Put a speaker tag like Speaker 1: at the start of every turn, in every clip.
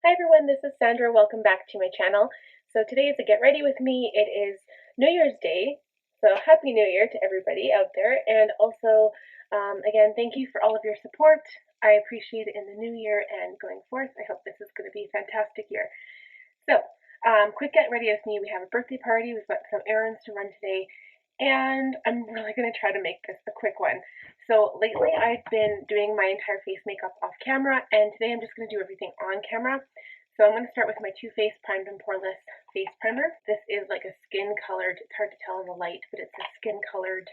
Speaker 1: Hi everyone, this is Sandra. Welcome back to my channel. So today is a get ready with me. It is New Year's Day, so Happy New Year to everybody out there. And also, again, thank you for all of your support. I appreciate it in the new year and going forth. I hope this is going to be a fantastic year. So, quick get ready with me. We have a birthday party. We've got some errands to run today, and I'm really going to try to make this a quick one. So lately I've been doing my entire face makeup off camera, and today I'm just going to do everything on camera. So I'm going to start with my Too Faced Primed and Poreless Face Primer. This is like a skin colored, it's hard to tell in the light, but it's a skin colored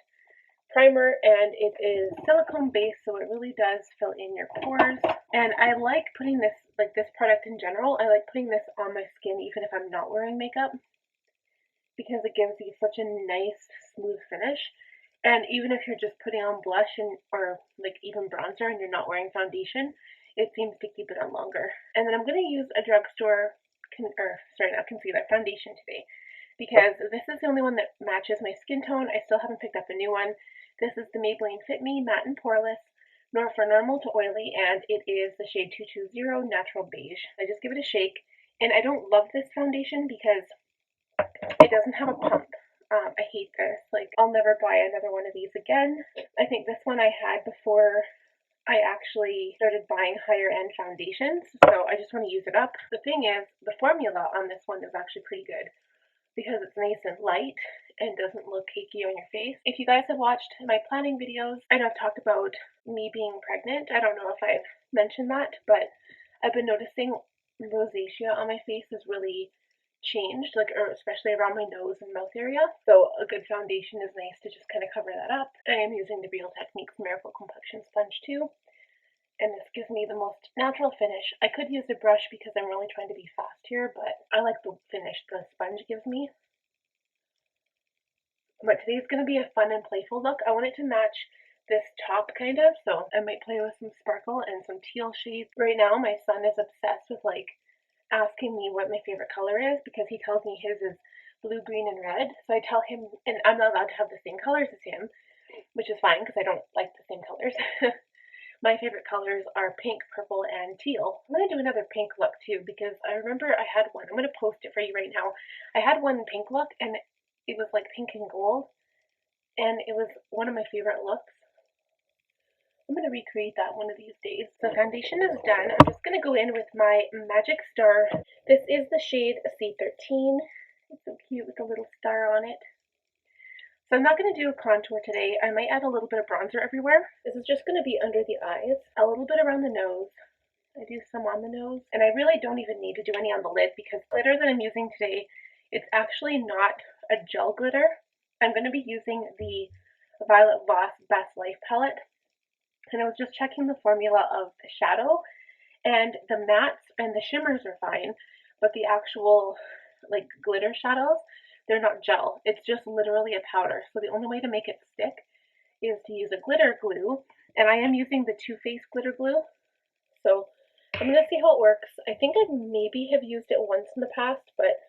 Speaker 1: primer, and it is silicone based, so it really does fill in your pores. And I like putting this, like this product in general, I like putting this on my skin even if I'm not wearing makeup, because it gives you such a nice smooth finish. And even if you're just putting on blush or like even bronzer and you're not wearing foundation, it seems to keep it on longer. And then I'm going to use a drugstore, not concealer, foundation today, because this is the only one that matches my skin tone. I still haven't picked up a new one. This is the Maybelline Fit Me Matte and Poreless, for normal to oily, and it is the shade 220 Natural Beige. I just give it a shake, and I don't love this foundation because it doesn't have a pump. I hate this. Like, I'll never buy another one of these again. I think this one I had before I actually started buying higher end foundations, so I just want to use it up. The thing is, the formula on this one is actually pretty good because it's nice and light and doesn't look cakey on your face. If you guys have watched my planning videos, I know I've talked about me being pregnant. I don't know if I've mentioned that, but I've been noticing rosacea on my face is really changed, like, or especially around my nose and mouth area. So a good foundation is nice to just kind of cover that up. I am using the Real Techniques Miracle Complexion Sponge too, and this gives me the most natural finish. I could use a brush because I'm really trying to be fast here, but I like the finish the sponge gives me. But today's going to be a fun and playful look. I want it to match this top kind of, so I might play with some sparkle and some teal shades. Right now my son is obsessed with like asking me what my favorite color is because he tells me his is blue, green, and red. So I tell him, and I'm not allowed to have the same colors as him, which is fine because I don't like the same colors. My favorite colors are pink, purple, and teal. I'm going to do another pink look too because I remember I had one. I'm going to post it for you right now. I had one pink look and it was like pink and gold, and it was one of my favorite looks. I'm going to recreate that one of these days. So foundation is done. I'm just going to go in with my Magic Star. This is the shade C13. It's so cute with a little star on it. So I'm not going to do a contour today. I might add a little bit of bronzer everywhere. This is just going to be under the eyes, a little bit around the nose. I do some on the nose, and I really don't even need to do any on the lid because glitter that I'm using today, it's actually not a gel glitter. I'm going to be using the Violet Voss Best Life palette, and I was just checking the formula of the shadow, and the mattes and the shimmers are fine, but the actual like glitter shadows, they're not gel. It's just literally a powder. So the only way to make it stick is to use a glitter glue, and I am using the Too Faced glitter glue. So I'm gonna see how it works. I think I maybe have used it once in the past, but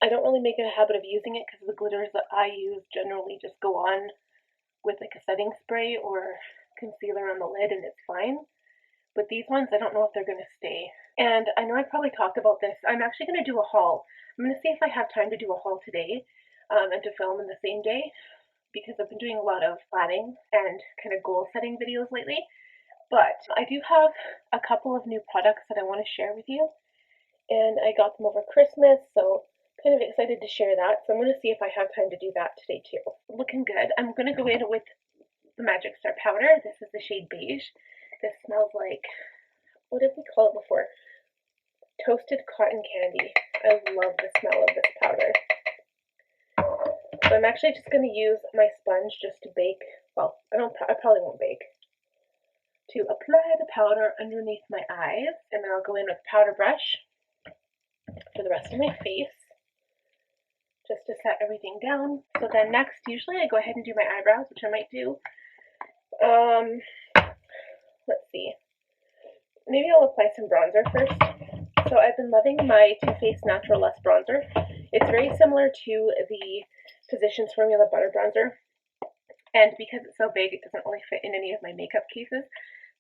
Speaker 1: I don't really make it a habit of using it because the glitters that I use generally just go on with like a setting spray or concealer on the lid and it's fine. But these ones, I don't know if they're going to stay. And I know I've probably talked about this. I'm actually going to do a haul. I'm going to see if I have time to do a haul today and to film in the same day because I've been doing a lot of planning and kind of goal setting videos lately. But I do have a couple of new products that I want to share with you. And I got them over Christmas, so kind of excited to share that. So I'm going to see if I have time to do that today too. Looking good. I'm going to go in with the Magic Star powder. This is the shade Beige. This smells like, what did we call it before? Toasted cotton candy. I love the smell of this powder. So I'm actually just going to use my sponge just to bake. Well, I probably won't bake. To apply the powder underneath my eyes, and then I'll go in with powder brush for the rest of my face, just to set everything down. So then next, usually I go ahead and do my eyebrows, which I might do. Let's see. Maybe I'll apply some bronzer first. So I've been loving my Too Faced Natural Lush bronzer. It's very similar to the Physicians Formula Butter Bronzer. And because it's so big, it doesn't really fit in any of my makeup cases.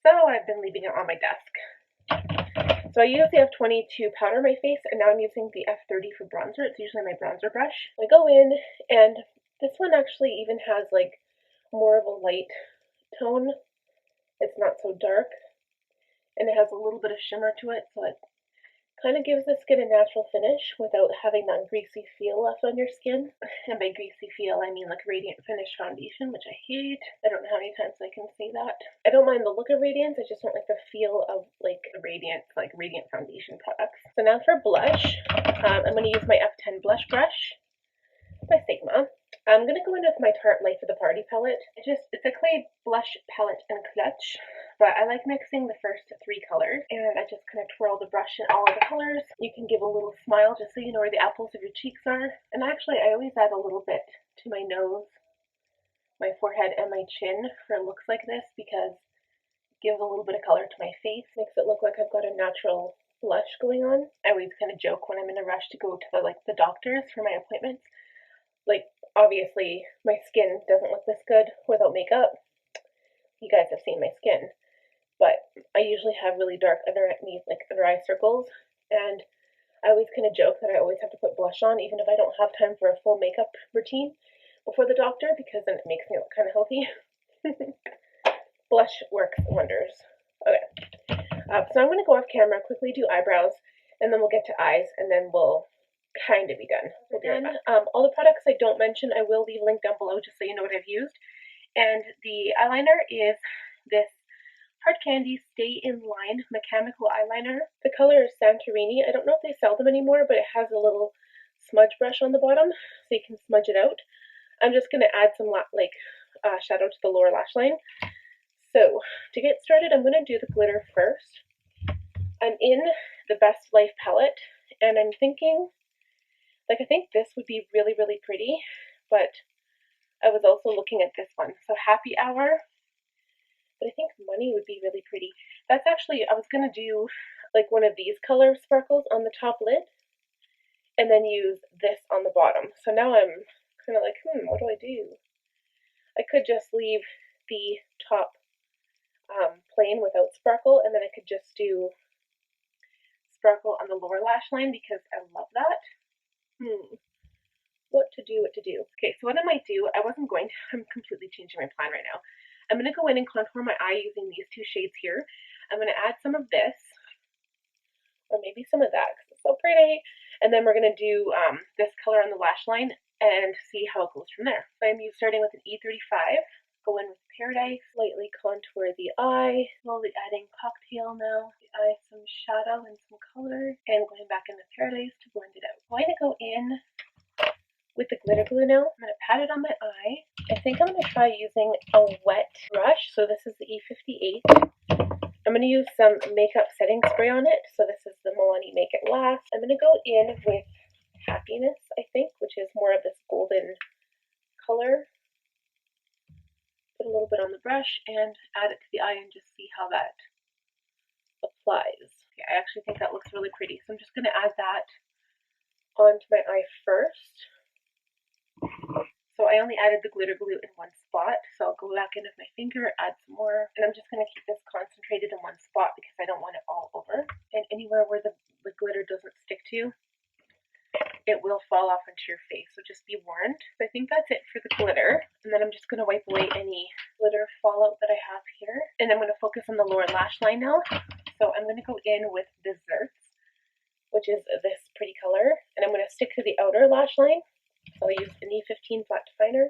Speaker 1: So I've been leaving it on my desk. So I usually have 20 to powder my face, and now I'm using the F30 for bronzer. It's usually my bronzer brush. I go in, and this one actually even has like more of a light tone. It's not so dark, and it has a little bit of shimmer to it, so it kind of gives the skin a natural finish without having that greasy feel left on your skin. And by greasy feel, I mean like Radiant Finish foundation, which I hate. I don't know how many times I can say that. I don't mind the look of Radiance, I just don't like the feel of like Radiant foundation products. So now for blush, I'm going to use my F10 blush brush by Sigma. I'm going to go in with my Tarte Life of the Party palette. It's a clay blush palette and clutch, but I like mixing the first 3 colors, and I just kind of twirl the brush in all of the colors. You can give a little smile just so you know where the apples of your cheeks are. And actually, I always add a little bit to my nose, my forehead, and my chin for looks like this, because it gives a little bit of color to my face, makes it look like I've got a natural blush going on. I always kind of joke when I'm in a rush to go to the doctors for my appointments. Like, obviously, my skin doesn't look this good without makeup. You guys have seen my skin. But I usually have really dark under eye circles. And I always kind of joke that I always have to put blush on, even if I don't have time for a full makeup routine before the doctor, because then it makes me look kind of healthy. Blush works wonders. Okay. So I'm going to go off camera, quickly do eyebrows, and then we'll get to eyes, and then we'll kind of be done. All the products I don't mention, I will leave a link down below just so you know what I've used. And the eyeliner is this Hard Candy Stay in Line mechanical eyeliner. The color is Santorini. I don't know if they sell them anymore, but it has a little smudge brush on the bottom, so you can smudge it out. I'm just going to add some shadow to the lower lash line. So to get started, I'm going to do the glitter first. I'm in the Best Life palette, and I'm thinking, I think this would be really, really pretty, but I was also looking at this one. So Happy Hour, but I think Money would be really pretty. That's actually, I was going to do like one of these color sparkles on the top lid, and then use this on the bottom. So now I'm kind of like, what do I do? I could just leave the top plain without sparkle, and then I could just do sparkle on the lower lash line because I love that. What to do. Okay, so what I might do, I'm completely changing my plan right now. I'm going to go in and contour my eye using these 2 shades here. I'm going to add some of this, or maybe some of that because it's so pretty. And then we're going to do this color on the lash line and see how it goes from there. So I'm starting with an E35. Go in with Paradise, lightly contour the eye, slowly adding Cocktail now. The eye some shadow and some color, and going back into Paradise to blend it out. I'm going to go in with the glitter glue now. I'm going to pat it on my eye. I think I'm going to try using a wet brush. So this is the E58. I'm going to use some makeup setting spray on it. So this is the Milani Make It Last. I'm going to go in with Happiness, I think, which is more of this golden color. Put a little bit on the brush and add it to the eye and just see how that applies. Okay, I actually think that looks really pretty. So I'm just going to add that onto my eye first. So I only added the glitter glue in one spot, so I'll go back in with my finger, add some more, and I'm just going to keep this concentrated in one spot because I don't want it all over. And anywhere where the glitter doesn't stick to, it will fall off into your face, so just be warned. So I think that's it for the glitter, and then I'm just going to wipe away any glitter fallout that I have here. And I'm going to focus on the lower lash line now. So I'm going to go in with Desserts, which is this pretty color, and I'm going to stick to the outer lash line. So I'll use an E15 flat definer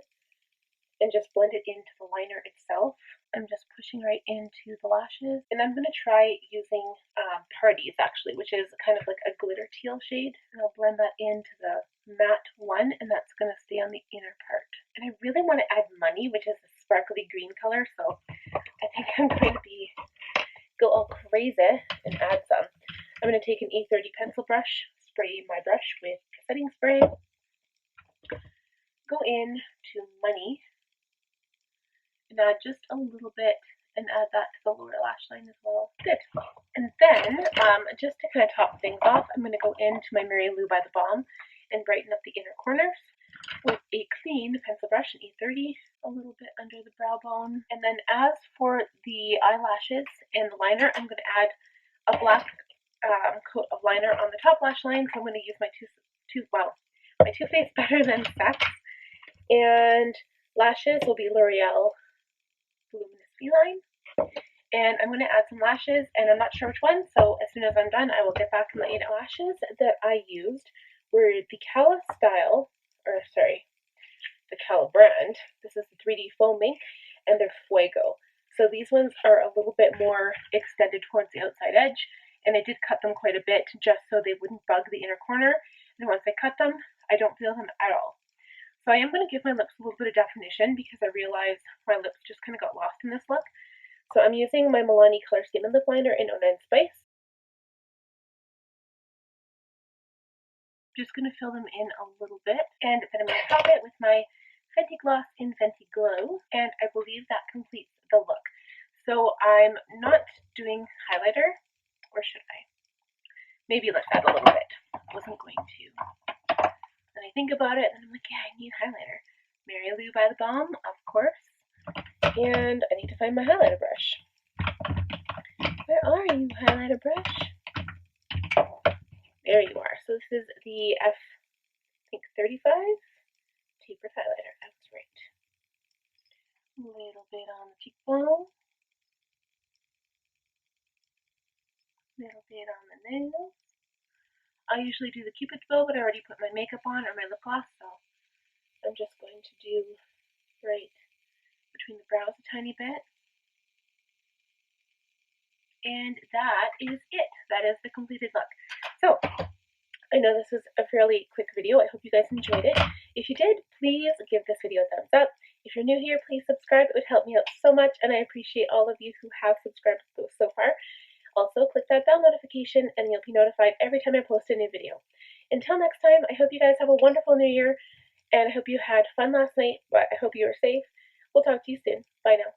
Speaker 1: and just blend it into the liner itself. I'm just pushing right into the lashes, and I'm going to try using Tarte's actually, which is kind of like a glitter teal shade, and I'll blend that into the matte one, and that's going to stay on the inner part. And I really want to add Money, which is a sparkly green color, so I think I'm going to go all crazy and add some. I'm going to take an E30 pencil brush, spray my brush with setting spray, go in to Money, and add just a little bit, and add that to the lower lash line as well. Good. And then, just to kind of top things off, I'm going to go into my Mary Lou by the Balm and brighten up the inner corners with a clean pencil brush, an E30, a little bit under the brow bone. And then as for the eyelashes and the liner, I'm going to add a black coat of liner on the top lash line, so I'm going to use my my Too Faced Better Than Sex, and lashes will be L'Oreal Voluminous Feline, and I'm going to add some lashes, and I'm not sure which one, so as soon as I'm done, I will get back to my 8 lashes that I used were the Cala brand. This is the 3D Foam Mink, and they're Fuego. So these ones are a little bit more extended towards the outside edge, and I did cut them quite a bit just so they wouldn't bug the inner corner, and once I cut them, I don't feel them at all. So I am going to give my lips a little bit of definition because I realized my lips just kind of got lost in this look. So I'm using my Milani Color Statement Lip Liner in 09 Spice. Just going to fill them in a little bit, and then I'm going to top it with my Fenty Gloss in Fenty Glow, and I believe that completes the look. So I'm not doing highlighter, or should I? Maybe let's add a little bit. I wasn't going to. Then I think about it, and I'm like, yeah, I need highlighter. Mary Lou by the Balm, of course. And I need to find my highlighter brush. Where are you, highlighter brush? There you are. So this is the I think 35 tapered highlighter. That's right. A little bit on the cheekbone. A little bit on the nose. I usually do the Cupid's bow, but I already put my makeup on or my lip gloss, so I'm just going to do right between the brows a tiny bit. And that is it. That is the completed look. So I know this was a fairly quick video. I hope you guys enjoyed it. If you did, please give this video a thumbs up. If you're new here, please subscribe. It would help me out so much, and I appreciate all of you who have subscribed so far. Also, click that bell notification, and you'll be notified every time I post a new video. Until next time, I hope you guys have a wonderful new year, and I hope you had fun last night, but I hope you were safe. We'll talk to you soon. Bye now.